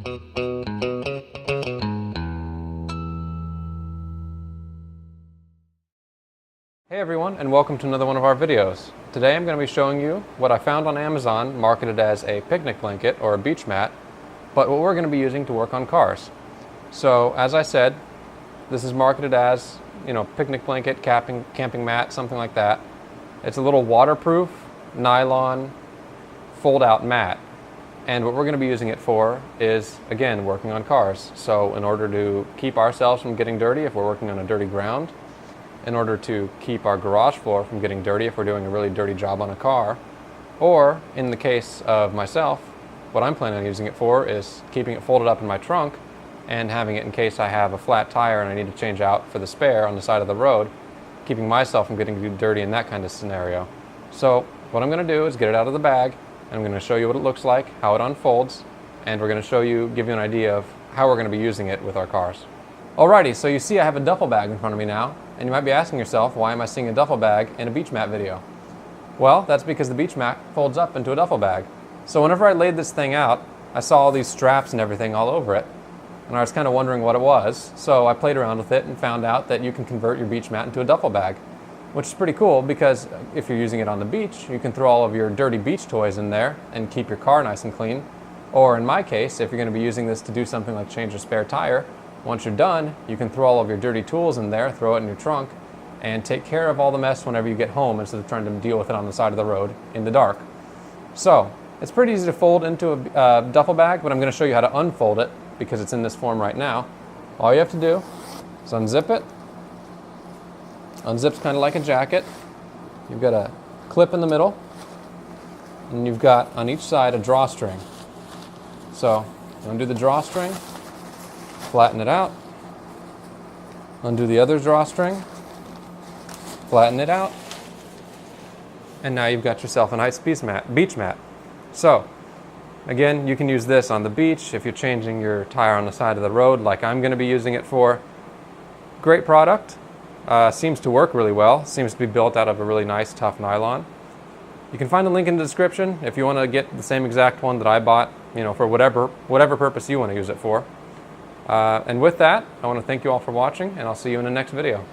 Hey everyone, and welcome to another one of our videos. Today I'm going to be showing you what I found on Amazon marketed as a picnic blanket or a beach mat, but what we're going to be using to work on cars. So as I said, this is marketed as, picnic blanket, camping mat, something like that. It's a little waterproof, nylon, fold-out mat. And what we're going to be using it for is, again, working on cars. So in order to keep ourselves from getting dirty if we're working on a dirty ground, in order to keep our garage floor from getting dirty if we're doing a really dirty job on a car, or in the case of myself, what I'm planning on using it for is keeping it folded up in my trunk and having it in case I have a flat tire and I need to change out for the spare on the side of the road, keeping myself from getting dirty in that kind of scenario. So what I'm going to do is get it out of the bag, and I'm going to show you what it looks like, how it unfolds, and we're going to give you an idea of how we're going to be using it with our cars. Alrighty, so you see I have a duffel bag in front of me now, and you might be asking yourself, why am I seeing a duffel bag in a beach mat video? Well, that's because the beach mat folds up into a duffel bag. So whenever I laid this thing out, I saw all these straps and everything all over it, and I was kind of wondering what it was, so I played around with it and found out that you can convert your beach mat into a duffel bag, which is pretty cool because if you're using it on the beach, you can throw all of your dirty beach toys in there and keep your car nice and clean. Or in my case, if you're going to be using this to do something like change a spare tire, once you're done, you can throw all of your dirty tools in there, throw it in your trunk, and take care of all the mess whenever you get home instead of trying to deal with it on the side of the road in the dark. So, it's pretty easy to fold into a duffel bag, but I'm going to show you how to unfold it because it's in this form right now. All you have to do is unzip it. Unzips kind of like a jacket. You've got a clip in the middle, and you've got on each side a drawstring. So, undo the drawstring, flatten it out, undo the other drawstring, flatten it out, and now you've got yourself a nice beach mat. So, again, you can use this on the beach if you're changing your tire on the side of the road like I'm going to be using it for. Great product. Seems to work really well. Seems to be built out of a really nice, tough nylon. You can find the link in the description if you want to get the same exact one that I bought, for whatever purpose you want to use it for. And with that, I want to thank you all for watching, and I'll see you in the next video.